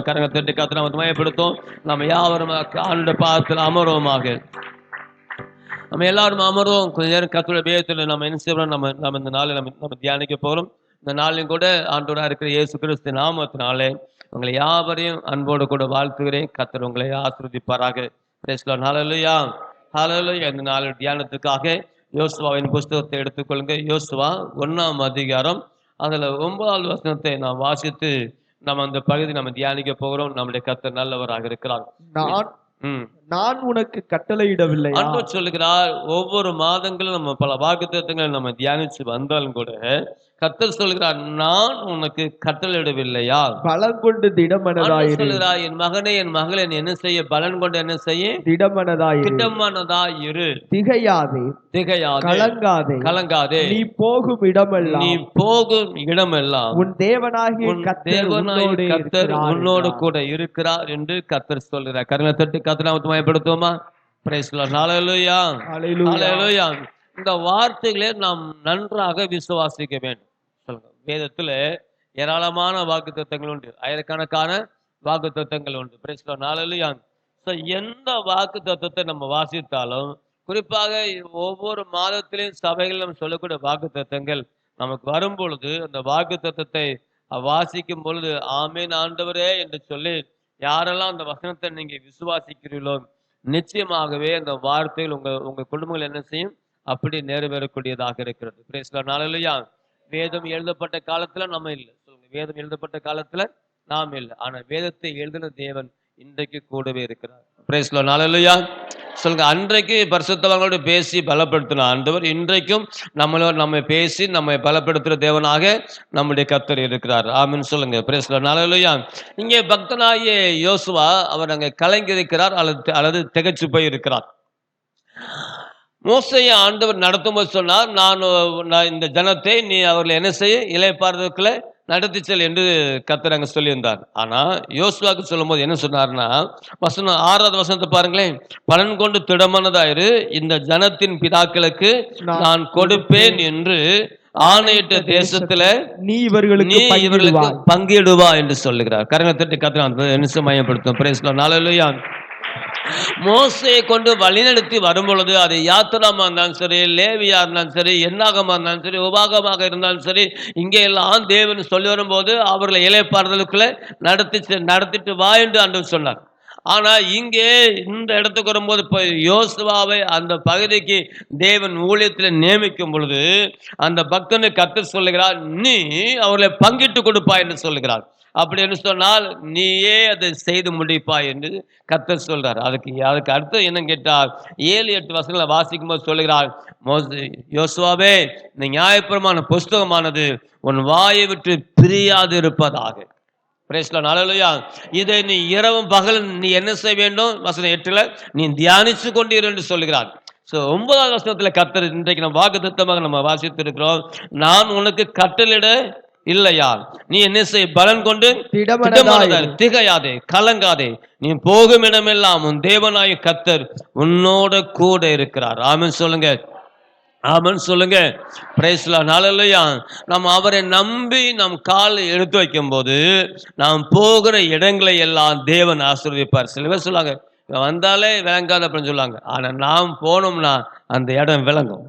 கரகத்தட்டு கத்திர மயப்படுத்தும். நம்ம யாவரும் ஆண்டு பாதத்தில் அமர்வமாக. நம்ம எல்லாரும் அமர்வோம். கொஞ்ச நேரம் கர்த்தருடைய வேதத்தில் நம்ம என்ன செய்யறோம், நம்ம இந்த நாளை நம்ம தியானிக்க போறோம். இந்த நாளிலும் கூட ஆண்டவராக இருக்கிற இயேசு கிறிஸ்து நாமத்தினாலே உங்களை யாவரையும் அன்போடு கூட வாழ்த்துகிறேன். கர்த்தர் உங்களை ஆசீர்வதிப்பாராக. Praise the lord. Hallelujah, hallelujah. இந்த நாளின் தியானத்துக்காக யோசுவாவின் புஸ்தகத்தை எடுத்துக்கொள்ளுங்க. யோசுவா 1ஆம் அதிகாரம் அதுல 9வது வசனத்தை நாம் வாசித்து நம்ம அந்த பகுதி நம்ம தியானிக்க போகிறோம். நம்முடைய கர்த்தர் நல்லவராக இருக்கிறார். நான் உனக்கு கட்டளையிடவில்லை. ஆண்டவர் சொல்லுகிறார், ஒவ்வொரு மாதங்களும் நம்ம பல வாக்குத்தத்தங்களை நம்ம தியானிச்சு வந்தாலும் கூட கர்த்தர் சொல்கிறார், நான் உனக்கு கட்டளையிடவில்லையா? பலன் கொண்டு திடமனதாயிரு. சொல்லுகிறார், என் மகனே என் மகளே நீ என்ன செய்ய? பலன் கொண்டு என்ன செய்ய? திடமனதாயிரு. திகையாதே, கலங்காதே. நீ போகும் இடமெல்லாம் உன் தேவனாகிய கர்த்தர் உன்னோடு கூட இருக்கிறார் என்று கர்த்தர் சொல்கிறார். கரங்களை தட்டி கர்த்தரை மயப்படுத்துவோமா? Price the lord. Hallelujah, hallelujah. இந்த வார்த்தைகளை நாம் நன்றாக விசுவாசிக்க வேண்டும். வேதத்துல ஏராளமான வாக்குத்தத்தங்கள் உண்டு, ஆயிரக்கணக்கான வாக்குத்தத்தங்கள் உண்டு. Price the lord. Hallelujah. So எந்த வாக்குத்தத்தத்தை நம்ம வாசித்தாலும், குறிப்பாக ஒவ்வொரு மாதத்திலும் சபைகள் நம்ம சொல்லக்கூடிய வாக்குத்தத்தங்கள் நமக்கு வரும் பொழுது அந்த வாக்குத்தத்தத்தை வாசிக்கும் பொழுது ஆமென் ஆண்டவரே என்று சொல்லி யாரெல்லாம் அந்த வசனத்தை நீங்க விசுவாசிக்கிறீர்களோ நிச்சயமாகவே அந்த வார்த்தைகள் உங்க குடும்பங்கள் என்ன செய்யும்? அப்படி நிறைவேறக்கூடியதாக இருக்கிறது. Praise the lord. ஹல்லேலூயா. வேதம் எழுதப்பட்ட காலத்துல நம்ம இல்லை. சொல்லுங்க, வேதம் எழுதப்பட்ட காலத்துல நாம் இல்லை. ஆனா வேதத்தை எழுதின தேவன் இன்றைக்கு கூடவே இருக்கிறார். Praise the lord. ஹல்லேலூயா. சொல்லுங்க, அன்றைக்கு பரிசுத்தவான்களோடு பேசி பலப்படுத்தின ஆண்டவர் இன்றைக்கும் நம்ம பேசி நம்மை பலப்படுத்துகிற தேவனாக நம்முடைய கர்த்தர் இருக்கிறார். ஆமென் சொல்லுங்க. Praise the lord. ஹல்லேலூயா. இங்கே பக்தனாகிய யோசுவா அவர் அங்கே கலங்கி இருக்கிறார் அல்லது திகைச்சு போய் இருக்கிறார். மோசேயை ஆண்டவர் நடத்தும் போது சொன்னார், நான் இந்த ஜனத்தை நீ அவர்களை என்ன செய்ய? இளைப்பாறுதலுக்குள்ள நடத்தி செல் என்று கர்த்தர் அங்க சொல்லியிருந்தார். ஆனா யோசுவாக்கு சொல்லும் போது என்ன சொன்னார்னா, வசனம் 6வது வசனத்தை பாருங்களேன். பலன் கொண்டு திடமானதாயிரு, இந்த ஜனத்தின் பிதாக்களுக்கு நான் கொடுப்பேன் என்று ஆணையிட்ட தேசத்துல நீ இவர்களுக்கு பங்கிடுவா என்று சொல்லுகிறார். கரங்களை தட்டி கர்த்தர் என்ன மையப்படுத்தும். Price the lord. ஹல்லேலூயா. மோசையை கொண்டு வழிநடத்தி வரும் பொழுது அது யாத்திராமா இருந்தாலும் சரி, லேவியா இருந்தாலும் சரி, என்னாகமா இருந்தாலும் சரி, உபாகமாக இருந்தாலும் சரி, இங்கே எல்லாம் தேவன் சொல்லி வரும்போது அவர்களை இளைப்பாறுதலுக்குள்ள நடத்திட்டு வா என்று ஆண்டவர் சொன்னார். ஆனா இங்கே இந்த இடத்துக்கு வரும்போது இப்ப யோசுவாவை அந்த பகுதிக்கு தேவன் ஊழியத்தில் நியமிக்கும் பொழுது அந்த பக்தனை கர்த்தர் சொல்லுகிறார், நீ அவர்களை பங்கிட்டு கொடுப்பா என்று சொல்லுகிறார். அப்படி என்று சொன்னால் நீயே அதை செய்து முடிப்பாய் என்று கர்த்தர் சொல்றார். அதுக்கு அர்த்தம் என்ன கேட்டால் 7-8 வசனங்களை வாசிக்கும் போது சொல்லுகிறார், யோசுவாவே இந்த நியாயப்பிரமாண புஸ்தகமானது உன் வாயை விட்டு பிரியாது இருப்பதாக. Praise the lord. ஹல்லேலூயா. இதை நீ இரவும் பகல் நீ என்ன செய்ய வேண்டும்? வசனம் 8ல நீ தியானிச்சு கொண்டீர் என்று சொல்லுகிறார். 9வது வசனத்துல கர்த்தர் இன்றைக்கு நம்ம வாக்குத்தத்தமாக நம்ம வாசித்து இருக்கிறோம், நான் உனக்கு கட்டளையிட இல்லையா? நீ என்ன செய்? பலன் கொண்டு திகையாதே, கலங்காதே. நீ போகும் இடமெல்லாம் உன் தேவனாய கர்த்தர் உன்னோட கூட இருக்கிறார். ஆமென் சொல்லுங்க, ஆமென் சொல்லுங்க. Praise the lord. ஹல்லேலூயா. நம்ம அவரை நம்பி நம் காலை எடுத்து வைக்கும் போது நாம் போகிற இடங்களை எல்லாம் தேவன் ஆசீர்வதிப்பார். சில பேர் சொல்லுவாங்க, வந்தாலே விளங்காது அப்படின்னு சொல்லுவாங்க. ஆனா நாம் போனோம்னா அந்த இடம் விளங்கும்.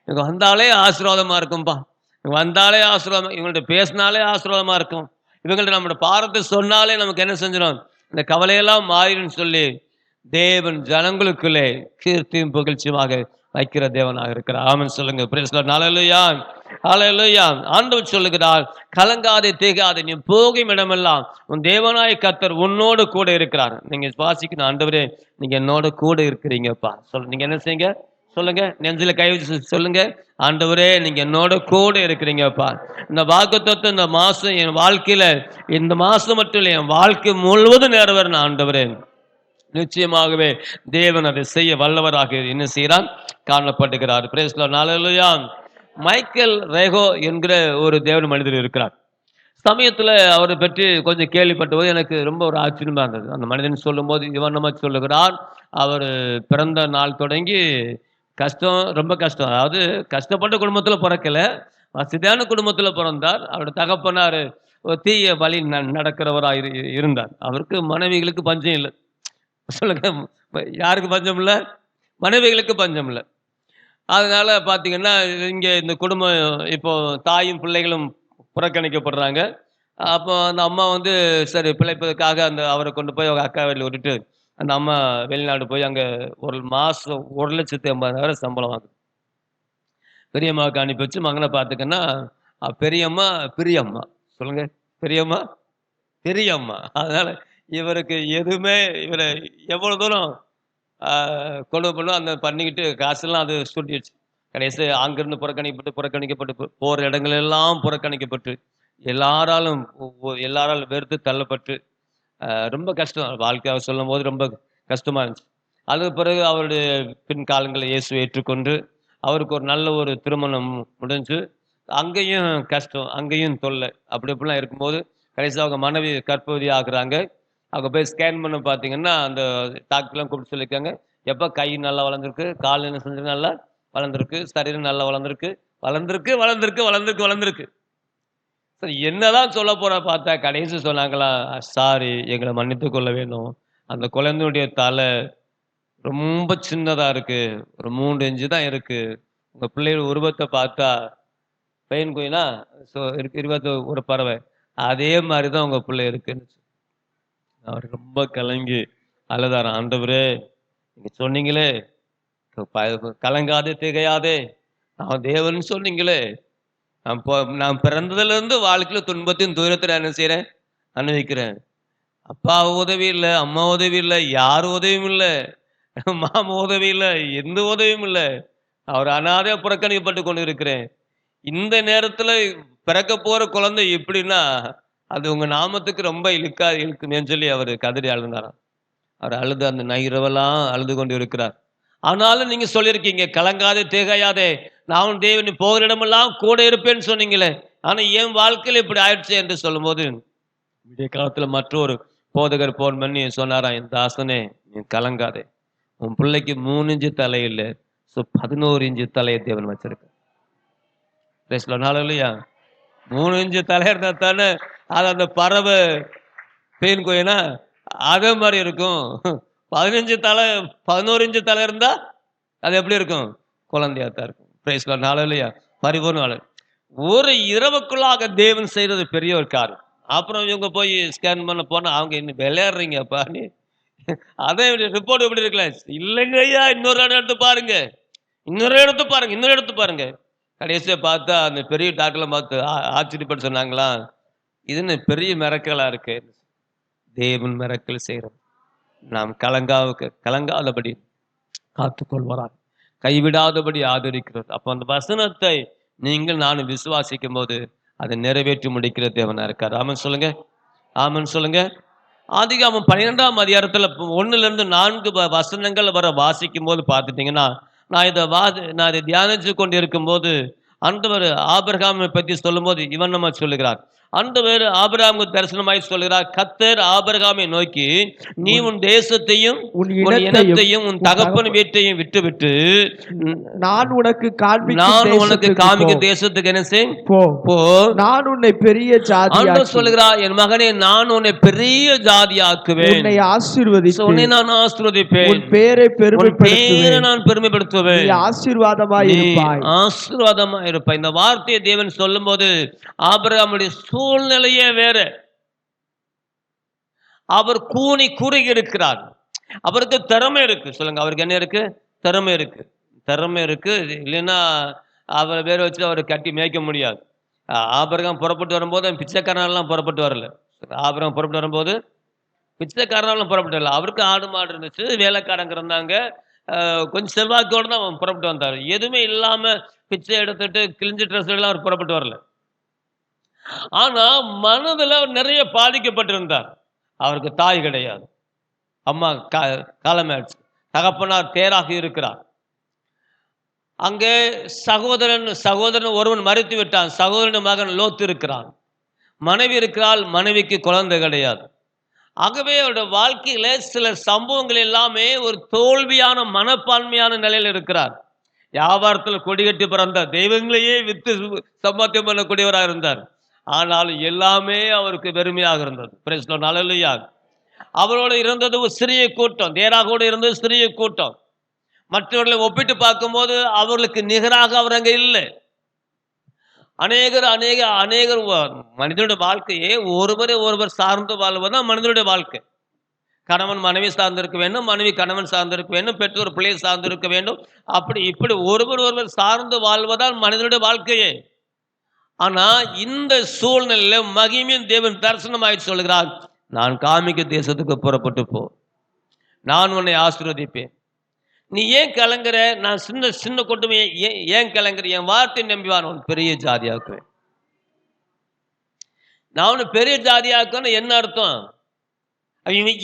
வந்தாலே ஆசீர்வாதமா இருக்கும்பா, வந்தாலே ஆசீர்வாதம், இவங்கள்ட்ட பேசினாலே ஆசீர்வாதமா இருக்கும், இவங்கள்ட்ட நம்மளோட பாரத்தை சொன்னாலே நமக்கு என்ன செஞ்சிடும்? இந்த கவலையெல்லாம் மாறிடும் சொல்லி தேவன் ஜனங்களுக்குள்ளே கீர்த்தியும் புகழ்ச்சியுமாக வைக்கிற தேவனாக இருக்கிறார். ஆமென் சொல்லுங்க. Praise the lord. Hallelujah, hallelujah. ஆண்டவர் சொல்லுகிறார், கலங்காதே, திகையாதே, நீ போகும் இடமெல்லாம் உன் தேவனாய கர்த்தர் உன்னோடு கூட இருக்கிறார். நீங்க வாசிக்கணும், ஆண்டவரே நீங்க என்னோட கூட இருக்கிறீங்கப்பா. நீங்க என்ன செய்யுங்க? சொல்லுங்க, நெஞ்சில கை வச்சு சொல்லுங்க, ஆண்டவரே நீங்க என்னோட கூட இருக்கிறீங்கப்பா. இந்த வாக்குத்தத்தம் இந்த மாசம் என் வாழ்க்கையில, இந்த மாசம் மட்டும் இல்லை, என் வாழ்க்கை முழுவதும் நிறைவேறணும் ஆண்டவரே. நிச்சயமாகவே தேவன் அதை செய்ய வல்லவராக என்ன செய்கிறார்? காணப்படுகிறார். Praise the lord. Hallelujah. Michael Rego என்கிற ஒரு தேவன் மனிதர் இருக்கிறார். சமயத்துல அவரை பற்றி கொஞ்சம் கேள்விப்பட்ட போது எனக்கு ரொம்ப ஒரு ஆச்சரியமா இருந்தது. அந்த மனிதன் சொல்லும் போது இவன் சொல்லுகிறார், அவர் பிறந்த நாள் தொடங்கி கஷ்டம், ரொம்ப கஷ்டம். அதாவது கஷ்டப்பட்ட குடும்பத்துல பிறக்கல, வசதியான குடும்பத்துல பிறந்தார். அவருடைய தகப்பனார் ஒரு தீய வழி நடக்கிறவராக இருந்தார். அவருக்கு மனைவிகளுக்கு பஞ்சம் இல்லை. சொல்லுங்க, யாருக்கு பஞ்சம் இல்லை? மனைவிகளுக்கு பஞ்சம் இல்லை. அதனால பார்த்தீங்கன்னா, இங்கே இந்த குடும்பம் இப்போ தாயும் பிள்ளைகளும் புறக்கணிக்கப்படுறாங்க. அப்போ அந்த அம்மா வந்து சரி பிழைப்பதற்காக அவரை கொண்டு போய் அவங்க அக்கா வீட்ல விட்டுட்டு, அந்த அம்மா வெளிநாடு போய் அங்க ஒரு மாசம் 1,80,000 சம்பளம் வாங்குது. பெரியம்மாவுக்கு அனுப்பி வச்சு மகனை பார்த்துக்கன்னா, பெரியம்மா பிரியம்மா. சொல்லுங்க. பெரியம்மா பெரியம்மா. அதனால இவருக்கு எதுவுமே இவரை எவ்வளவு தூரம் கொடுமை பண்ணும் அந்த பண்ணிக்கிட்டு காசெல்லாம் அது சுருட்டிடுச்சு. கடைசி அங்கிருந்து புறக்கணிக்கப்பட்டு போற இடங்களெல்லாம் புறக்கணிக்கப்பட்டு எல்லாராலும் எல்லாராலும் வெறுத்து தள்ளப்பட்டு ரொம்ப கஷ்டம். வாழ்க்கையாக சொல்லும்போது ரொம்ப கஷ்டமா இருந்துச்சு. அதுக்கு பிறகு அவருடைய பின்காலங்களில் இயேசுவை ஏற்றுக்கொண்டு அவருக்கு ஒரு நல்ல ஒரு திருமணம் முடிஞ்சு, அங்கேயும் கஷ்டம், அங்கேயும் தொல்லை. அப்படி இப்படிலாம் இருக்கும்போது கடைசியாக அவங்க மனைவி கர்ப்பவதி ஆகுறாங்க. அவங்க போய் ஸ்கேன் பண்ண பார்த்தீங்கன்னா, அந்த டாக்டர்லாம் கூப்பிட்டு சொல்லியிருக்காங்க, எப்போ கை நல்லா வளர்ந்துருக்கு, கால் என்ன செஞ்சு நல்லா வளர்ந்துருக்கு, சரீரம் நல்லா வளர்ந்துருக்கு, வளர்ந்துருக்கு வளர்ந்துருக்கு வளர்ந்துருக்கு வளர்ந்துருக்கு. சரி என்னதான் சொல்ல போற பார்த்தா கடைசி சொன்னாங்களா, சாரி எங்களை மன்னித்து கொள்ள வேணும். அந்த குழந்தையுடைய தலை ரொம்ப சின்னதா இருக்கு. ஒரு 3 இன்ச்சு தான் இருக்கு. உங்க பிள்ளையோட உருவத்தை பார்த்தா பெயின் குயினா இருக்கு ஒரு பறவை. அதே மாதிரி தான் உங்க பிள்ளை இருக்குன்னு. அவர் ரொம்ப கலங்கி அழுதாராம். ஆண்டவரே நீங்க சொன்னீங்களே, கலங்காதே திகையாதே, நான் தேவன் சொன்னீங்களே, நான் பிறந்ததுல இருந்து வாழ்க்கையில துன்பத்தின் தூரத்தில் என்ன செய்யறேன், அனுபவிக்கிறேன். அப்பா உதவி இல்லை, அம்மா உதவி இல்லை, யார் உதவியும் இல்லை, மாமா உதவி இல்லை, எந்த உதவியும் இல்லை. அவர் அனாதையா புறக்கணிக்கப்பட்டு கொண்டு இருக்கிறேன். இந்த நேரத்துல பிறக்க போற குழந்தை எப்படின்னா, அது உங்க நாமத்துக்கு ரொம்ப இழுக்குமேன்னு சொல்லி அவர் கதறி அழுந்தாராம். அவர் அழுது அந்த இரவெல்லாம் அழுது கொண்டு இருக்கிறார். ஆனாலும் நீங்க சொல்லியிருக்கீங்க, கலங்காதே திகையாதே, நான் தேவன் போகிற இடமெல்லாம் கூட இருப்பேன்னு சொன்னீங்களே. ஆனா என் வாழ்க்கையில இப்படி ஆயிடுச்சு என்று சொல்லும்போது, விடிய காலத்துல மற்றொரு போதகர் போன் பண்ணி சொன்னாராம், என் தாசனே நீ கலங்காதே, உன் பிள்ளைக்கு 3 இன்ச்சு தலை இல்லை, 11 இன்ச்சு தலையை தேவன் வச்சிருக்க. இல்லையா? 3 இன்ச்சு தலை இருந்தா தானே அது அந்த பறவை பெயின் கோயினா அதே மாதிரி இருக்கும். 11 இன்ச்சு தலை இருந்தா அது எப்படி இருக்கும்? குழந்தையா தான் இருக்கும். இல்லையா? பரிபூர்ண ஆளு. ஒரு இரவுக்குள்ளாக தேவன் செய்யறது பெரிய ஒரு காரியம். அப்புறம் இவங்க போய் ஸ்கேன் பண்ண போனா அவங்க இன்னும் விளையாடுறீங்கப்பா நீ, அதே ரிப்போர்ட் எப்படி இருக்கலாம்? இல்லைங்க ஐயா, இன்னொரு இடம் எடுத்து பாருங்க, இன்னொரு இடத்து பாருங்க, இன்னொரு இடத்து பாருங்க. கடைசியா பார்த்தா அந்த பெரிய டாக்டர்லாம் பார்த்து ஆச்சரியப்பட்டு சொன்னாங்களா, இதுன்னு பெரிய மிரக்கலா இருக்கு. தேவன் மிரக்கல் செய்யறோம். நாம் கலங்காதபடி காத்துக்கொள்வாராம், கைவிடாதபடி ஆதரிக்கிறது. அப்போ அந்த வசனத்தை நீங்கள் நானும் விசுவாசிக்கும் போது அதை நிறைவேற்றி முடிக்கிற தேவனா இருக்கார். ஆமன் சொல்லுங்க, ஆமன் சொல்லுங்க. ஆதிகாமம் 12ஆம் அதிகாரத்துல 1-4 வசனங்கள் வர வாசிக்கும் போது பார்த்துட்டீங்கன்னா, நான் இதை தியானிச்சு கொண்டு இருக்கும் போது ஆண்டவர் ஆபிரகாமை பற்றி சொல்லும் போது இவன் நம்ம சொல்லுகிறார். ஆண்டவர் ஆபிரகாமுக்கு தரிசனமாய் சொல்லுகிறார், கர்த்தர் ஆபிரகாமை நோக்கி, நீ உன் தேசத்தையும் உன் இனத்தையும் உன் தகப்பன் வீட்டையும் விட்டுவிட்டு நான் உனக்கு காமிக்க தேசத்துக்கு என்ன செய் போ, நான் உன்னை பெரிய ஜாதி. ஆண்டவர் சொல்லுகிறார், என் மகனே நான் உன்னை பெரிய ஜாதியாக்குவேன், உன்னை ஆசீர்வதித்து உன்னை நான் ஆசீர்வதிப்பேன், உன் பேரை பெருமைப்படுத்துவேன், நான் பெருமைப்படுத்துவேன், ஆசீர்வாதமாய் இருப்பாய், ஆசீர்வாதமாய் இருப்பாய். இந்த வார்த்தையை தேவன் சொல்லும்போது ஆபிரகாமுடைய சூழ்நிலையே வேற. அவர் குறுகி இருக்கிறார். அவருக்கு திறமை இருக்கு. சொல்லுங்க, அவருக்கு என்ன இருக்கு? திறமை இருக்கு. திறமை இருக்கு. இல்லைன்னா அவரை வேற வச்சு அவரை கட்டி மேய்க்க முடியாது. ஆபிரகாம் புறப்பட்டு வரும்போது பிச்சைக்காரனெல்லாம் புறப்பட்டு வரல. ஆபிரகாம் புறப்பட்டு வரும்போது பிச்சைக்காரனெல்லாம் புறப்பட்டு வரல. அவருக்கு ஆடு மாடு இருந்துச்சு, வேலைக்காரங்க இருந்தாங்க, கொஞ்சம் செல்வாக்கோடு தான் அவன் புறப்பட்டு வந்தார். எதுவுமே இல்லாம பிச்சை எடுத்துட்டு கிழிஞ்ச ட்ரெஸ் எல்லாம் அவர் புறப்பட்டு வரல. ஆனா மனதுல நிறைய பாதிக்கப்பட்டிருந்தார். அவருக்கு தாய் கிடையாது, அம்மா காலமாயிடுச்சு, தகப்பனார் தேராக இருக்கிறார். அங்கே சகோதரன் ஒருவன் மறித்து விட்டான், சகோதரன் மகன் லோத்து இருக்கிறான், மனைவி இருக்கிறாள், மனைவிக்கு குழந்தை கிடையாது. ஆகவே அவருடைய வாழ்க்கையில சில சம்பவங்கள் எல்லாமே ஒரு தோல்வியான மனப்பான்மையான நிலையில் இருக்கிறார். வியாபாரத்தில் கொடிகட்டி பிறந்தார், தெய்வங்களையே வித்து சம்பாத்தியம் பண்ணக்கூடியவராக இருந்தார். ஆனாலும் எல்லாமே அவருக்கு வெறுமையாக இருந்தது. Praise the lord. ஹல்லேலூயா. அவரோடு இருந்தது ஒரு சிறிய கூட்டம். தேராகோடு இருந்தது சிறிய கூட்டம். மற்றவர்களை ஒப்பிட்டு பார்க்கும்போது அவர்களுக்கு நிகராக அவர் அங்கே இல்லை. அநேகர் அநேக அநேகர் மனிதனுடைய வாழ்க்கையே ஒருவரை ஒருவர் சார்ந்து வாழ்வதுதான் மனிதனுடைய வாழ்க்கை. கணவன் மனைவி சார்ந்திருக்க வேண்டும், மனைவி கணவன் சார்ந்திருக்க வேண்டும், பெற்றோர் பிள்ளையை சார்ந்திருக்க வேண்டும். அப்படி இப்படி ஒருவர் ஒருவர் சார்ந்து வாழ்வதால் மனிதனுடைய வாழ்க்கையே. ஆனா இந்த சூழ்நிலையில மகிமையின் தேவன் தரிசனமாய் சொல்கிறார், நான் காமிக்க தேசத்துக்கு புறப்பட்டு போ, நான் உன்னை ஆசீர்வதிப்பேன். நீ ஏன் கலங்குற? நான் சின்ன சின்ன கொட்டுமே ஏன் கலங்குற? என் வார்த்தை நம்பிவான் உன் பெரிய ஜாதியாக்குவேன். நான் உன்னை பெரிய ஜாதியாக்குன்னு என்ன அர்த்தம்?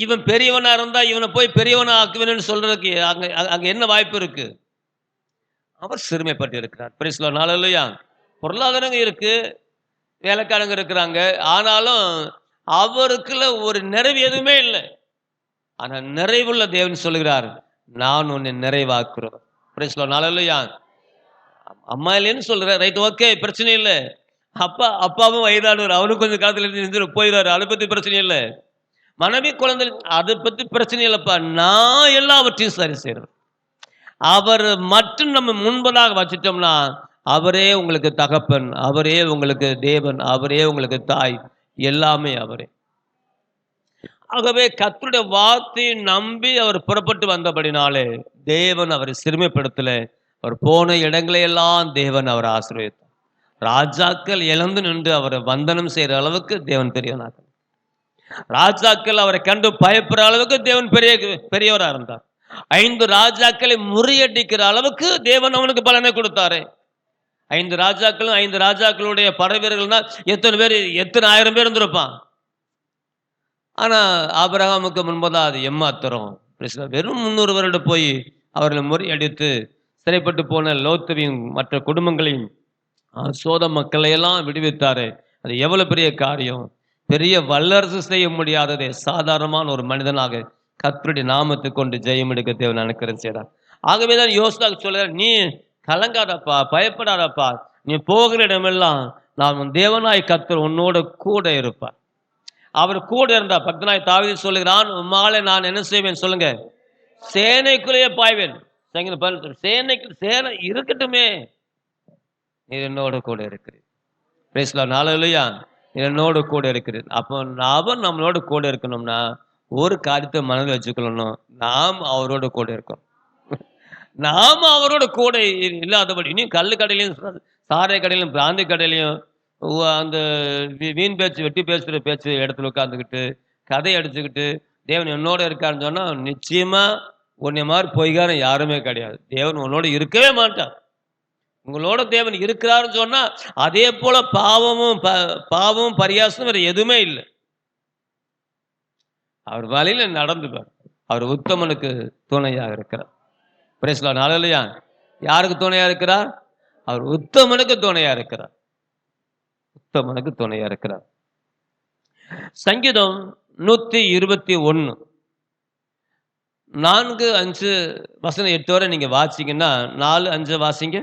இவன் பெரியவனா இருந்தா இவனை போய் பெரியவனா ஆக்குவேன்னு சொல்றதுக்கு அங்க அங்க என்ன வாய்ப்பு இருக்கு? அவர் சிறுமைப்பட்டு இருக்கிறார். Praise the lord. ஹல்லேலூயா. பொருளாதாரங்க இருக்கு, வேலைக்காரங்க இருக்கிறாங்க, ஆனாலும் அவருக்குள்ள ஒரு நிறைவு எதுவுமே இல்லை. ஆனா நிறைவுள்ள தேவன் சொல்லுகிறார், நான் உன்னை நிறைவாக்குறேன். Price the lord. ஹல்லேலூயா. அம்மா இல்லைன்னு சொல்ற, ரைட், ஓகே, பிரச்சனை இல்லை. அப்பாவும் வயதானவர், அவரும் கொஞ்சம் காலத்துல இருந்து போயிடுறாரு, அதை பத்தி பிரச்சனை இல்லை. மனைவி குழந்தை, அதை பத்தி பிரச்சனை இல்லப்பா, நான் எல்லாவற்றையும் சரி செய்யறேன். அவர் மட்டும் நம்ம முன்பதாக வச்சிட்டோம்னா அவரே உங்களுக்கு தகப்பன், அவரே உங்களுக்கு தேவன், அவரே உங்களுக்கு தாய், எல்லாமே அவரே. ஆகவே கர்த்தருடைய வார்த்தையை நம்பி அவர் புறப்பட்டு வந்தபடினாலே தேவன் அவரை சிறுமைப்படுத்தல. அவர் போன இடங்களையெல்லாம் தேவன் அவர் ஆசீர்வதித்தார். ராஜாக்கள் இழந்து நின்று அவரை வந்தனம் செய்யற அளவுக்கு தேவன் பெரியவனாக, ராஜாக்கள் அவரை கண்டு பயப்படுற அளவுக்கு தேவன் பெரியவரா இருந்தார். 5 ராஜாக்களை முறியடிக்கிற அளவுக்கு தேவன் அவனுக்கு பலனை கொடுத்தாரு. 5 ராஜாக்களும் 5 ராஜாக்களுடைய படை வீரர்கள்னா எத்தனை பேர், எத்தனை ஆயிரம் பேர் இருந்திருப்பான். ஆனா ஆபிரகாமுக்கு முன்பதான் அது எம்மாத்திரம். வெறும் 300 வருடம் போய் அவர்களை முறியடித்து சிறைப்பட்டு போன லோத்துவின் மற்ற குடும்பங்களையும் சோத மக்களை எல்லாம் விடுவித்தாரு. அது எவ்வளவு பெரிய காரியம். பெரிய வல்லரசு செய்ய முடியாததே சாதாரணமான ஒரு மனிதனாக கர்த்தருடைய நாமத்தை கொண்டு ஜெயம் எடுக்க தேவன் அனுக்கிரகம் செய்தார். ஆகவேதான் யோசுவா சொல்றார், நீ கலங்காதப்பா, பயப்படாதப்பா, நீ போகிற இடமெல்லாம் நான் தேவனாய் கர்த்தர் உன்னோட கூட இருப்பார். அவர் கூட இருந்தா, பக்தனாய் தாவீது சொல்லுகிறான், உம்மாலே நான் என்ன செய்வேன் சொல்லுங்க, சேனைக்குள்ளேயே பாய்வேன். சேனைக்கு சேனை இருக்கட்டுமே, நீ என்னோட கூட இருக்கிறேன். பேசலாம். ஹல்லேலூயா. என்னோடு கூட இருக்கிறது. அப்போ அவன் நம்மளோட கூட இருக்கணும்னா ஒரு காரியத்தை மனதில் வச்சுக்கணும், நாம் அவரோட கூட இருக்கணும். நாம அவரோட கூட இல்லாதபடி இனி கல்லு கடையிலையும் சாரை கடையிலும் பிராந்தி கடையிலையும் அந்த வீண் பேச்சு வெட்டி பேசுகிற பேச்சு இடத்துல உட்காந்துக்கிட்டு கதை அடிச்சுக்கிட்டு தேவன் என்னோட இருக்காருன்னு சொன்னா நிச்சயமா உன்னை மாதிரி பொய்காரம் யாருமே கிடையாது. தேவன் உன்னோட இருக்கவே மாட்டான். உங்களோட தேவன் இருக்கிறாருன்னு சொன்னா அதே போல பாவமும் பரியாசமும் வேற எதுவுமே இல்லை. அவர் வழியில நடந்துப்பார். அவர் உத்தமனுக்கு துணையாக இருக்கிறார். Praise the lord. ஹல்லேலூயா. யாருக்கு துணையா இருக்கிறார்? அவர் உத்தமனுக்கு துணையா இருக்கிறார். உத்தமனுக்கு துணையா இருக்கிறார். சங்கீதம் 121 4-5 வசனம் 8 வரை நீங்க வாசிங்கன்னா 4-5 வாசிங்க.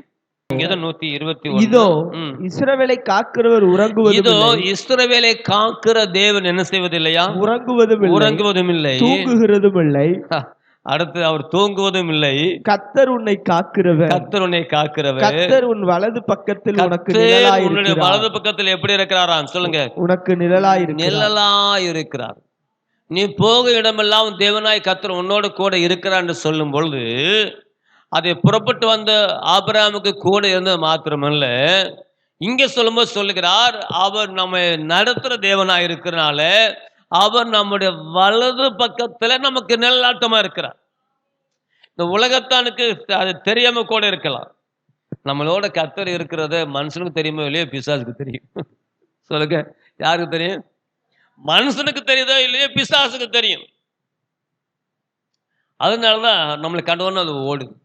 இதோ இஸ்ரவேலை காக்கிறவர் இஸ்ரவேலை காக்கிற தேவன் என்ன செய்வதில்லையா? உறங்குவதும் இல்லை, தூங்குகிறதும் இல்லை. அடுத்து அவர் தூங்குவதும் இல்லை. கர்த்தர் உன்னை காக்கிறவர், கர்த்தர் உன் வலது பக்கத்தில் உனக்கு நிழலாயிருக்கிறார். வலது பக்கத்தில் எப்படி இருக்கிறாராம் சொல்லுங்க? உனக்கு நிழலாயிருக்கிறார். நீ போக இடமெல்லாம் தேவனாய் கர்த்தர் உன்னோடு கூட இருக்கிறான்னு சொல்லும் பொழுது அதை புறப்பட்டு வந்த ஆபிரகாமுக்கு கூட இருந்தது மாத்திரமல்ல, இங்க சொல்லும்போது சொல்லுகிறார், அவர் நம்ம நடத்துற தேவனாய் இருக்கிறனால அவர் நம்முடைய வலது பக்கத்துல நமக்கு நிழலாட்டமா இருக்கிறார். இந்த உலகத்தானுக்கு அது தெரியாம கூட இருக்கலாம். நம்மளோட கர்த்தர் இருக்கிறத மனுஷனுக்கு தெரியுமோ இல்லையோ, பிசாசுக்கு தெரியும். சொல்லுங்க, யாருக்கு தெரியும்? மனுஷனுக்கு தெரியுதோ இல்லையோ, பிசாசுக்கு தெரியும். அதனாலதான் நம்மளை கண்டவொன்னு அது ஓடுது.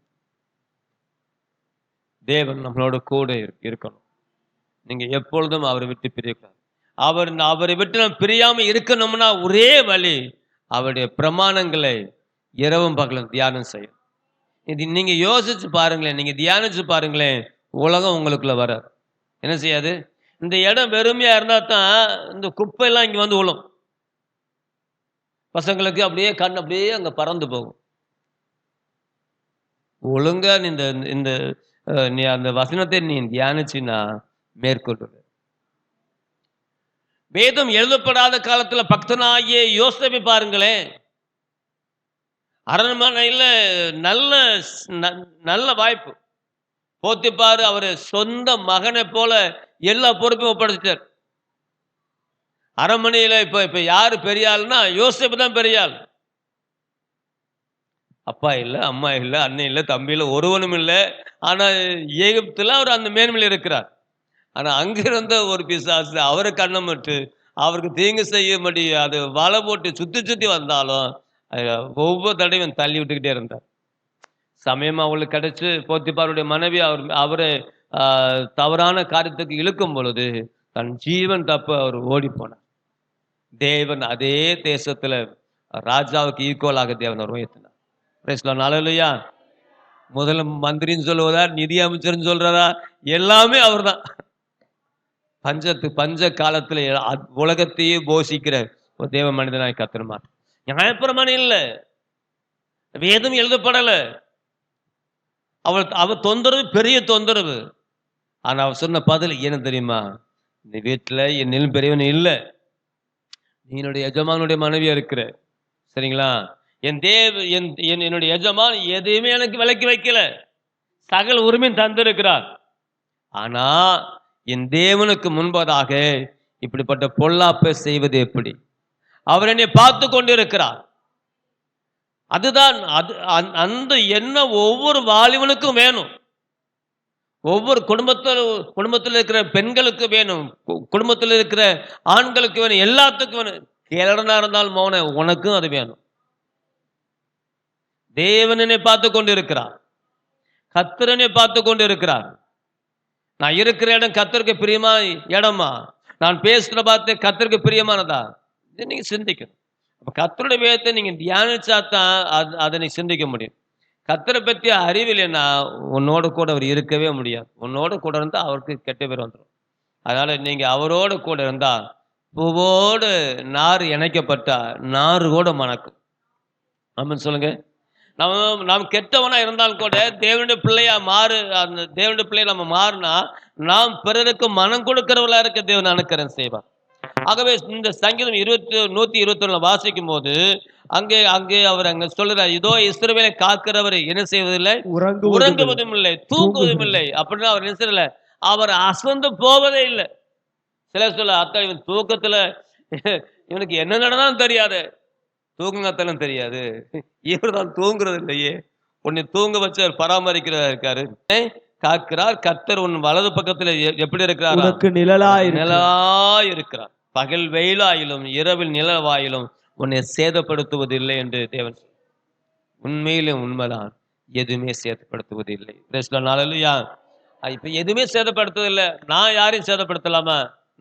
தேவன் நம்மளோட கூட இருக்கணும். நீங்க எப்பொழுதும் அவரை விட்டு பிரியக்கூடாது. அவரை விட்டு நம்ம பிரியாம இருக்கணும்னா ஒரே வழி அவருடைய பிரமாணங்களை இரவும் பகலும் தியானம் செய்யும். இது நீங்க யோசிச்சு பாருங்களேன், நீங்க தியானிச்சு பாருங்களேன், உலகம் உங்களுக்குள்ள வராது. என்ன செய்யாது? இந்த இடம் வெறுமையா இருந்தா தான் இந்த குப்பையெல்லாம் இங்க வந்து விழும். பசங்களுக்கு அப்படியே கண் அப்படியே அங்க பறந்து போகும். ஒழுங்கா நீ இந்த இந்த நீ அந்த வசனத்தை நீ தியானிச்சின்னா மேற்கொள்ளுவ. வேதம் எழுதப்படாத காலத்துல பக்தனாகிய யோசேப்பை பாருங்களேன். அரண்மனையில நல்ல நல்ல வாய்ப்பு. போத்திபார் அவரு சொந்த மகனை போல எல்லா பொறுப்பையும் ஒப்படைச்சிட்டார். அரண்மனையில இப்ப யாரு பெரிய ஆள்னா யோசேப்பு தான் பெரிய ஆள். அப்பா இல்ல, அம்மா இல்ல, அண்ணன் இல்ல, தம்பி இல்ல, ஒருவனும் இல்ல. ஆனா எகிப்துல அவர் அந்த மேன்மையில் இருக்கிறார். ஆனா அங்கிருந்த ஒரு பிசாசு அவரை கண்ணமிட்டு அவருக்கு தீங்கு செய்யும்படி அது வலை போட்டு சுத்தி சுத்தி வந்தாலும் ஒவ்வொரு தடவையும் தள்ளி விட்டுக்கிட்டே இருந்தார். சமயம் அவங்களுக்கு கிடைச்சு போத்திபாருடைய மனைவி அவரை தவறான காரியத்துக்கு இழுக்கும் பொழுது தன் ஜீவன் தப்பு அவர் ஓடி போனார். தேவன் அதே தேசத்துல ராஜாவுக்கு ஈக்குவலாக தேவன் அவர் உயர்த்தினார். அல்லேலூயா. முதல்ல மந்திரின்னு சொல்லுவதா, நிதி அமைச்சர்னு சொல்றதா, எல்லாமே அவர் தான். பஞ்ச காலத்துல உலகத்தையே போஷிக்கிற ஒரு தேவ மனிதனாய் கத்திரமா. நியாயப்பிரமாணம் இல்ல, வேதம் எழுதப்படல. அவ தொந்தரவு பெரிய தொந்தரவு. ஆனா அவர் சொன்ன பதில் என்ன தெரியுமா? இந்த வீட்டுல என்னிலும் பெரியவன் இல்ல, நீ என்னுடைய எஜமானுடைய மனைவியா இருக்கிற, சரிங்களா? என்னுடைய எஜமான் எதையுமே எனக்கு விலக்கி வைக்கல, சகல உரிமையும் தந்திருக்கிறார். ஆனா என் தேவனுக்கு முன்பதாக இப்படிப்பட்ட பொல்லாப்பை செய்வது எப்படி? அவர் என்னை பார்த்து கொண்டிருக்கிறார். அதுதான் அந்த எண்ணம் ஒவ்வொரு வாலிபனுக்கும் வேணும். ஒவ்வொரு குடும்பத்தில் இருக்கிற பெண்களுக்கு வேணும், குடும்பத்தில் இருக்கிற ஆண்களுக்கு வேணும், எல்லாத்துக்கும் வேணும். கேளடனா இருந்தாலும் மௌன, உனக்கும் அது வேணும். தேவனனை பார்த்து கொண்டு இருக்கிறார், கர்த்தரனை பார்த்து கொண்டு இருக்கிறார். நான் இருக்கிற இடம் கர்த்தருக்கு பிரியமா இடமா, நான் பேசுற பார்த்து கர்த்தருக்கு பிரியமானதா, இதை நீங்க சிந்திக்கணும். அப்ப கர்த்தருடைய வேதத்தை நீங்க தியானிச்சாதான் அதை நீ சிந்திக்க முடியும். கர்த்தரை பற்றி அறிவில்லைன்னா உன்னோட கூட அவர் இருக்கவே முடியாது. உன்னோட கூட இருந்தா அவருக்கு கெட்ட பேர் வந்துடும். அதனால நீங்க அவரோட கூட இருந்தா பூவோடு நார் இணைக்கப்பட்டா நாறு கூட மணக்கும். ஆமான்னு சொல்லுங்க. நாம் கெட்டவனா இருந்தாலும் கூட தேவனுடைய பிள்ளையா அந்த தேவனுடைய பிள்ளைய நம்ம மாறினா நாம் பிறருக்கு மனம் கொடுக்கிறவளா இருக்க தேவன் அனுக்கிரகம் செய்வார். ஆகவே இந்த சங்கீதம் 121 வாசிக்கும் போது அங்கே அவர் அங்க சொல்றார், இதோ இஸ்ரவேலை காக்கிறவர் என்ன செய்வதில்லை, உறங்குவதும் இல்லை, தூங்குவதும் இல்லை. அப்படின்னா அவர் என்ன செய்யல, அவர் அசந்து போவதே இல்லை. சிலர் சொல்ல, அத்தா இவன் தூக்கத்துல இவனுக்கு என்ன நடந்தாலும் தெரியாது, தூங்குங்கத்தாலும் தெரியாது, இவர் தான் தூங்குறது இல்லையே. உன்னை தூங்க வச்சு பராமரிக்கிறதா இருக்காரு, காக்கிறார். கர்த்தர் உன் வலது பக்கத்துல எப்படி இருக்கிறார்? நிழலாய் இருக்கிறார். பகல் வெயிலாயிலும் இரவில் நிலவாயிலும் உன்னை சேதப்படுத்துவதில்லை என்று தேவன். உண்மையிலும் உண்மைதான், எதுவுமே சேதப்படுத்துவது இல்லை. இப்ப எதுவுமே சேதப்படுத்துவதில்லை. நான் யாரையும் சேதப்படுத்தலாமா?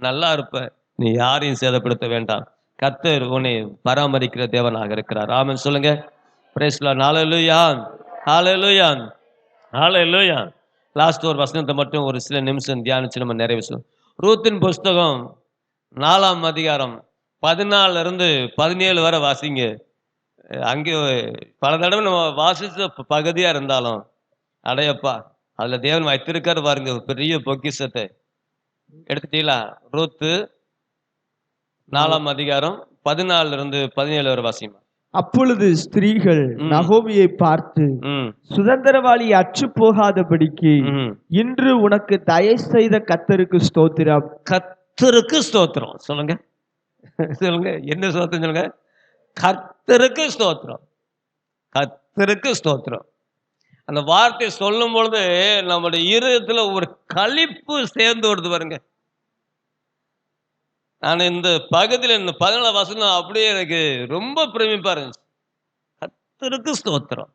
நல்லா இருப்ப, நீ யாரையும் சேதப்படுத்த வேண்டாம். கர்த்தர் உன்னை பராமரிக்கிற தேவனாக இருக்கிறார். ஆமென் சொல்லுங்க. Praise the lord. Hallelujah, hallelujah, hallelujah. Last ஒரு வசனத்தை மட்டும் ஒரு சில நிமிஷம் தியானிச்சு நம்ம நிறைவு செய்வோம். ரூத்தின் புஸ்தகம் 4ஆம் அதிகாரம் 14-17 வரை வாசிங்க. அங்கே பல தடவை நம்ம வாசிச்ச பகுதியா இருந்தாலும் அடையப்பா அதுல தேவன் வைத்திருக்காரு பாருங்க பெரிய பொக்கிஷத்தை. எடுத்துட்டீங்களா? ரூத்து 4ஆம் அதிகாரம் 14-17 வரை வாசிமா. அப்பொழுது ஸ்திரீகள் நகோமியை பார்த்து, சுதந்திரவாளி அற்று போகாதபடிக்கு இன்று உனக்கு தயை செய்த கர்த்தருக்கு ஸ்தோத்திரம். கர்த்தருக்கு ஸ்தோத்திரம் சொல்லுங்க, சொல்லுங்க, என்ன ஸ்தோத்திரம் சொல்லுங்க? கர்த்தருக்கு ஸ்தோத்திரம், கர்த்தருக்கு ஸ்தோத்திரம். அந்த வார்த்தை சொல்லும் பொழுது நம்முடைய இருதயத்துல ஒரு களிப்பு சேர்ந்து வருது பாருங்க. நான் இந்த பகுதியில் இந்த 14 வசனம் அப்படியே எனக்கு ரொம்ப பிரமிப்பா இருந்துச்சு. கர்த்தருக்கு ஸ்தோத்திரம்,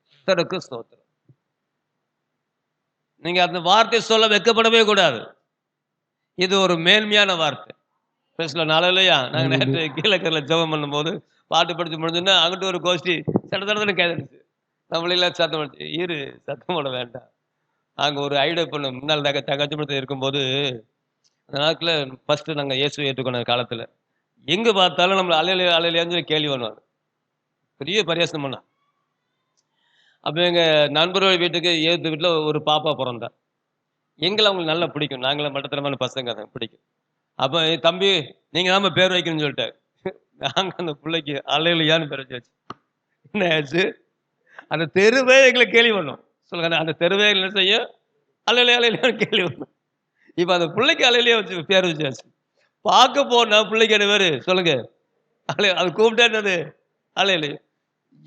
கர்த்தருக்கு ஸ்தோத்திரம். நீங்க அந்த வார்த்தை சொல்ல வெட்கப்படவே கூடாது. இது ஒரு மேன்மையான வார்த்தை. பேசல நாளையா நாங்க நேற்று கீழக்கரில் ஜெபம் பண்ணும் போது பாட்டு படிச்சு முடிஞ்சோன்னா அங்கிட்டு ஒரு கோஷ்டி சட்ட கேட்டுச்சு. நம்மளெல்லாம் சத்தம் இரு சத்தம் போட வேண்டாம், அங்க ஒரு ஐடியா பண்ண முன்னாள் தங்கச்சி இருக்கும்போது அந்த நாட்கள ஃபர்ஸ்ட் நாங்க இயேசுவை ஏற்றுக்கொண்ட காலத்துல எங்க பார்த்தாலும் நம்மள அலையில அலையிலேன்னு சொல்லி கேள்வி பண்ணுவாங்க. பெரிய பரியாசம் பண்ணா. அப்ப எங்க நண்பர்கள் வீட்டுக்கு எதிர்த்த வீட்டுல ஒரு பாப்பா பிறந்தா. எங்கள அவங்களுக்கு நல்லா பிடிக்கும். நாங்களும் மட்டத்தனமான பசங்க தான் பிடிக்கும். அப்ப தம்பி நீங்க தான் பேர் வைக்கணும்னு சொல்லிட்டாரு. நாங்க அந்த பிள்ளைக்கு அலையிலையான்னு பேர் வச்சாச்சு. என்ன ஆச்சு? அந்த தெருவே எங்களை கேள்வி பண்ணும். சொல்லுங்க அந்த தெருவே என்ன செய்யும்? அலையில அலையிலையான்னு கேள்வி பண்ணும். இப்ப அந்த பிள்ளைக்கு அலையிலேயே வச்சு பேர் வச்சாச்சு. பார்க்க போனா பிள்ளைக்கு என்ன பேரு சொல்லுங்க? அது கூப்பிட்டா என்னது? அலையிலே.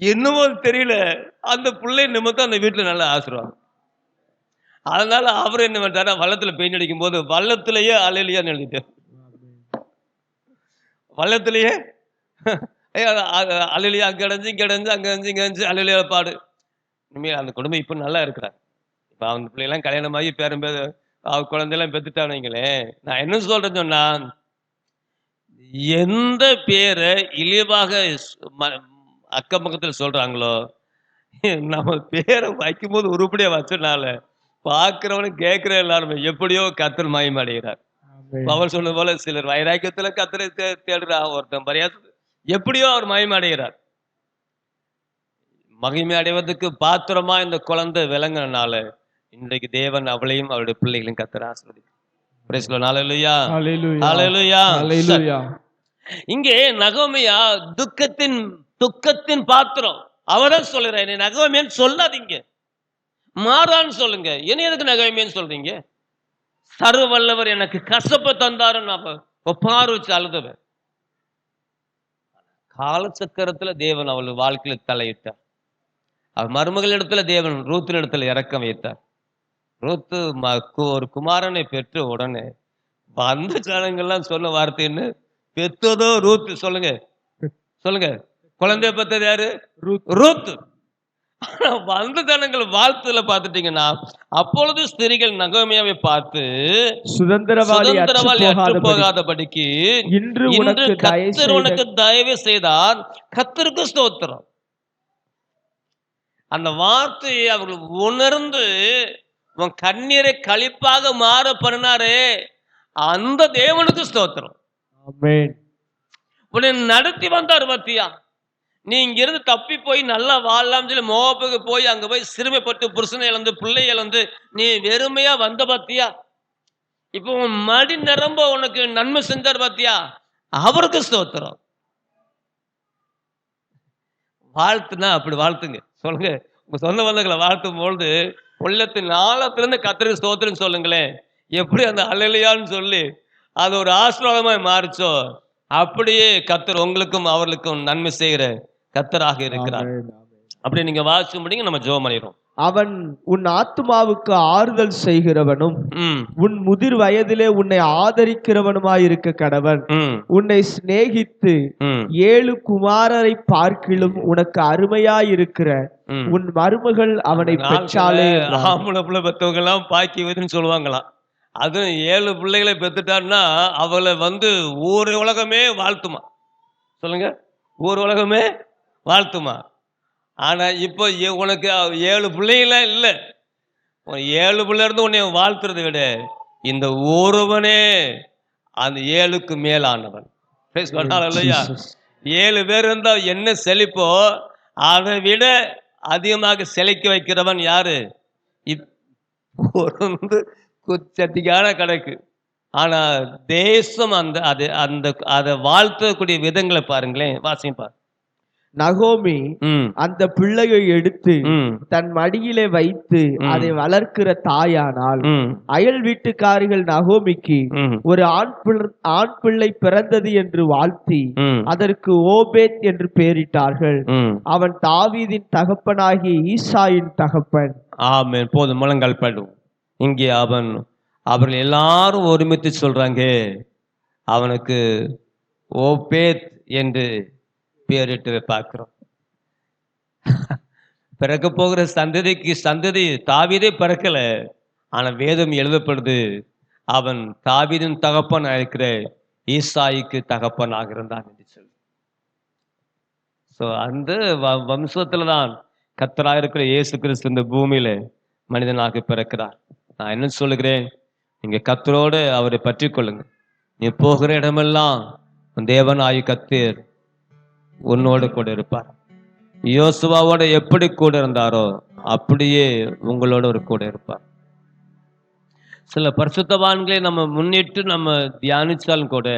என்னமோ தெரியல. அந்த பிள்ளை நிமித்தம் அந்த வீட்டுல நல்ல ஆசீர்வாதம். அதனால அவரு என்ன பண்ணிட்டாருன்னா, வள்ளத்துல பெயிண்ட் அடிக்கும்போது வள்ளத்திலேயே அலையிலையான்னு எழுதிட்டாரு. வள்ளத்திலேயே அலையிலையா அங்க அடைஞ்சு இங்க அடைஞ்சு அங்க அடைஞ்சு இங்க அடைஞ்சு அலையிலையா பாடு. இனிமேல் அந்த குடும்பம் இப்ப நல்லா இருக்கிறாங்க. இப்ப அந்த பிள்ளைலாம் கல்யாணமாகி பேரும் குழந்தையெல்லாம் பெத்துட்டான்னு வைங்களேன். நான் என்ன சொல்றேன்னு சொன்னா, எந்த பேரை இழிவாக அக்கம் பக்கத்துல சொல்றாங்களோ, நம்ம பேரை வைக்கும்போது உருப்படியா வச்சனால பார்க்கிறவனு கேட்கிற எல்லாருமே எப்படியோ கர்த்தர் மகிமை அடைகிறார். பவுல் சொன்னது போல சிலர் வைராக்கியத்துல கர்த்தரை தேடுறா, ஒருத்தன் பரியாசம் எப்படியோ அவர் மகிமை அடைகிறார். மகிமை அடைவதற்கு பாத்திரமா இந்த குழந்தை விளங்குறனால இன்றைக்கு தேவன் அவளையும் அவருடைய பிள்ளைகளையும் கர்த்தர் ஆசீர்வதிக்கிறார். Praise the lord. Hallelujah. Hallelujah. Hallelujah. இங்கே நகோமியா துக்கத்தின் பாத்திரம். அவதான் சொல்லுறேன், என்னை நகோமியன்னு சொல்லாதீங்க, மாறான்னு சொல்லுங்க. என்ன எதுக்கு நகோமியன்னு சொல்றீங்க? சர்வ வல்லவர் எனக்கு கசப்ப தந்தாருன்னு ஒப்பாறு வச்சு அழுதவன். காலச்சக்கரத்துல தேவன் அவள் வாழ்க்கையில தலையிட்டார். அவர் மருமகள் இடத்துல தேவன் ரூத்தின் இடத்துல இறக்கம் வைத்தார். ரூத்து ஒரு குமாரனை பெற்ற உடனே வந்த ஜனங்கள்லாம் சொன்ன வார்த்தைன்னு, பெற்றதோ ரூத்து. சொல்லுங்க சொல்லுங்க, குழந்தைய பெற்றது யாரு? ரூத்து. வந்த ஜனங்கள் வாழ்த்துல பாத்துட்டீங்கன்னா, அப்பொழுது ஸ்திரீகள் நகோமியாவை பார்த்து சுதந்திரவாளி அற்று போகாதபடிக்கு இன்று கர்த்தர் உனக்கு தயவு செய்தார், கர்த்தருக்கு ஸ்தோத்திரம். அந்த வார்த்தையை அவர்கள் உணர்ந்து உன் கண்ணீரை களிப்பாக மாற பண்ணினாரே, அந்த தேவனுக்கு ஸ்தோத்திரம். உன்னை நடத்தி வந்தார் பத்தியா. நீ இங்கிருந்து தப்பி போய் நல்லா வாழலாம் சொல்லி மோவாபுக்கு போய் அங்க போய் சிறுமைப்பட்டு புருஷனை இழந்து பிள்ளை இழந்து நீ வெறுமையா வந்த பத்தியா. இப்போ உன் மடி நிரம்ப உனக்கு நன்மை செஞ்சார் பத்தியா, அவருக்கு ஸ்தோத்திரம். வாழ்த்துனா அப்படி வாழ்த்துங்க. சொல்லுங்க, உங்க சொந்த பந்தங்களை வாழ்த்தும் பொழுது உள்ளத்தின் ஆழத்திலிருந்து கர்த்தருக்கு ஸ்தோத்திரம் சொல்லுங்களேன். எப்படி அந்த அல்லேலூயான்னு சொல்லி அது ஒரு ஆசீர்வாதமாய் மாறிச்சோ, அப்படியே கர்த்தர் உங்களுக்கும் அவர்களுக்கும் நன்மை செய்கிற கர்த்தராக இருக்கிறார். அப்படி நீங்க வாசிச்சு முடிங்க, நம்ம ஜெபம் பண்ணிடுறோம். அவன் உன் ஆத்துமாவுக்கு ஆறுதல் செய்கிறவனும் உன் முதிர் வயதிலே உன்னை ஆதரிக்கிறவனுமாய் இருக்க கடவன். உன்னை சிநேகித்து 7 குமாரரை பார்க்கிலும் உனக்கு அருமையாய் இருக்கிற உன் மருமகள் அவனை பெற்றாலே. ஆம்பளை பிள்ளை பெற்றவங்க எல்லாம் பாக்கியவதுன்னு சொல்லுவாங்களாம். அதுவும் 7 பிள்ளைகளை பெற்றுட்டான்னா அவளை ஊர் உலகமே வாழ்த்துமா. சொல்லுங்க, ஊர் உலகமே வாழ்த்துமா. ஆனா இப்போ உனக்கு 7 பிள்ளைகள இல்ல, 7 பிள்ளை இருந்து உன்னை வாழ்த்துறதை விட இந்த ஒருவனே அந்த 7க்கு மேலானவன். 7 பேர் இருந்தா என்ன செழிப்போ அதை விட அதிகமாக செழிக்க வைக்கிறவன் யாரு? குச்சட்டிக்கான கணக்கு. ஆனா தேசம் அதை வாழ்த்தக்கூடிய விதங்களை பாருங்களேன், வாசிப்பா. நகோமி அந்த பிள்ளையை எடுத்து தன் மடியிலே வைத்து அதை வளர்க்கிற தாயானால், அயல் வீட்டுக்காரிகள் நகோமிக்கு ஒரு ஆண் பிள்ளை பிறந்தது என்று வாழ்த்தி அதற்கு ஓபேத் என்று பெயரிட்டார்கள். அவன் தாவீதின் தகப்பனாகிய ஈசாயின் தகப்பன். ஆமென். போதும், முழங்கால் படும். இங்கே அவர்கள் எல்லாரும் ஒருமித்து சொல்றாங்க, அவனுக்கு ஓபேத் என்று பேரிட்டு பார்க்கிறோம். பிறக்க போகிற சந்ததி தாவீதே பிறக்கல, ஆனா வேதம் எழுதப்படுது அவன் தாவீதின் தகப்பன் இருக்கிற ஈசாய்க்கு தகப்பனாக இருந்தான் என்று சொல்லி. அந்த வம்சத்துலதான் கர்த்தராக இருக்கிற இயேசு கிறிஸ்து இந்த பூமியில மனிதனாக பிறக்கிறார். நான் என்ன சொல்லுகிறேன், நீங்க கர்த்தரோடு அவரை பற்றி கொள்ளுங்க. நீ போகிற இடமெல்லாம் உன் தேவனாகிய கர்த்தர் உன்னோடு கூட இருப்பார். யோசுவாவோட எப்படி கூட இருந்தாரோ அப்படியே உங்களோட ஒரு கூட இருப்பார். சில பரிசுத்தவான்களை நம்ம முன்னிட்டு நம்ம தியானிச்சாலும் கூட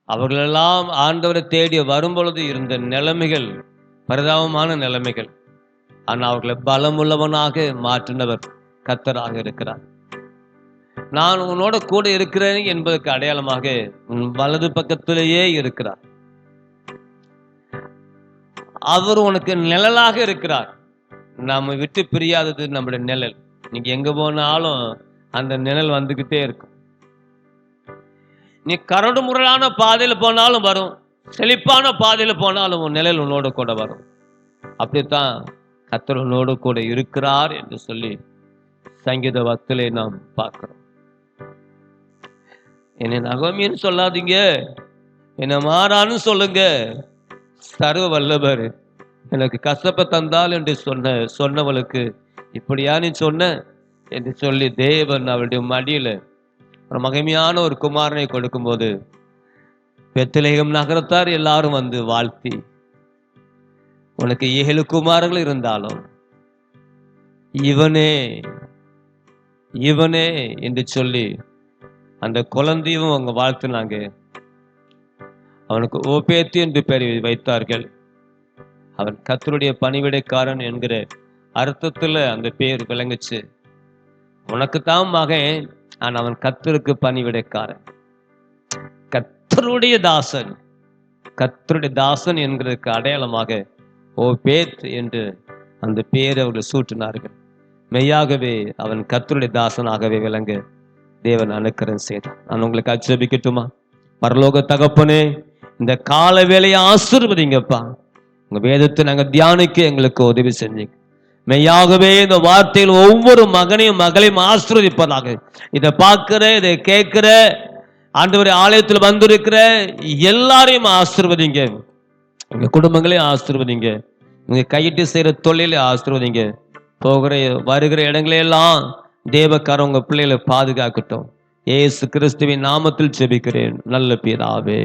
அவர்களெல்லாம் ஆண்டவரை தேடி வரும்பொழுது இருந்த நிலைமைகள் பரிதாபமான நிலைமைகள். ஆனால் அவர்களை பலமுள்ளவனாக மாற்றினவர் கர்த்தராக இருக்கிறார். நான் உன்னோட கூட இருக்கிறேன் என்பதற்கு அடையாளமாக உன் வலது பக்கத்திலேயே இருக்கிறார். அவர் உனக்கு நிழலாக இருக்கிறார். நாம விட்டு பிரியாதது நம்முடைய நிழல். நீங்க எங்க போனாலும் அந்த நிழல் வந்துகிட்டே இருக்கும். நீ கரடு முரடான பாதையில போனாலும் வரும், செழிப்பான பாதையில போனாலும் உன் நிழல் உன்னோடு கூட வரும். அப்படித்தான் கர்த்தர் உன்னோடு கூட இருக்கிறார் என்று சொல்லி சங்கீத வத்திலே நாம் பார்க்கிறோம். என்னை நகோமின்னு சொல்லாதீங்க, என்னை மாறான்னு சொல்லுங்க. சர்வ வல்லவர் எனக்கு கசப்பை தந்தால் என்று சொன்னவளுக்கு இப்படியா நீ சொன்ன என்று சொல்லி தேவன் அவளுடைய மடியில ஒரு மகிமையான ஒரு குமாரனை கொடுக்கும்போது பெத்லகேம் நகரத்தார் எல்லாரும் வந்து வாழ்த்தி, உனக்கு 7 குமாரர்கள் இருந்தாலும் இவனே இவனே என்று சொல்லி அந்த குழந்தையும் அவங்க வாழ்த்துனாங்க. அவனுக்கு ஓபேத்து என்று பெயர் வைத்தார்கள். அவன் கர்த்தருடைய பணிவிடைக்காரன் என்கிற அர்த்தத்துல அந்த பேர் விளங்குச்சு. உனக்குத்தான் மகன், ஆனா அவன் கர்த்தருக்கு பணிவிடைக்காரன், கர்த்தருடைய தாசன். கர்த்தருடைய தாசன் என்கிறதுக்கு அடையாளமாக ஓபேத் என்று அந்த பேரை அவர்கள் சூட்டினார்கள். மெய்யாகவே அவன் கர்த்தருடைய தாசனாகவே விளங்க தேவன் அனுக்கிரகம் செய்தார். நான் உங்களுக்கு ஆட்சேபிக்கட்டுமா? பரலோக தகப்பனே, இந்த கால வேலையை ஆசீர்வதிங்கப்பா. உங்க வேதத்தை நாங்க தியானிக்க எங்களுக்கு உதவி செஞ்சீங்க. மெய்யாகவே இந்த வார்த்தையில் ஒவ்வொரு மகனையும் மகளையும் ஆசீர்வதிப்பதாக. இதை பார்க்கிற, இதை கேட்கிற, ஆண்டவரே ஆலயத்தில் வந்திருக்கிற எல்லாரையும் ஆசீர்வதிங்க. உங்க குடும்பங்களையும் ஆசீர்வதிங்க. உங்க கையிட்டு செய்யற தொழிலை ஆசீர்வதிங்க. போகிற வருகிற இடங்களையெல்லாம் தேவக்காரன் உங்க பிள்ளைகளை பாதுகாக்கட்டும். இயேசு கிறிஸ்துவின் நாமத்தில் ஜெபிக்கிறேன் நல்ல பிதாவே.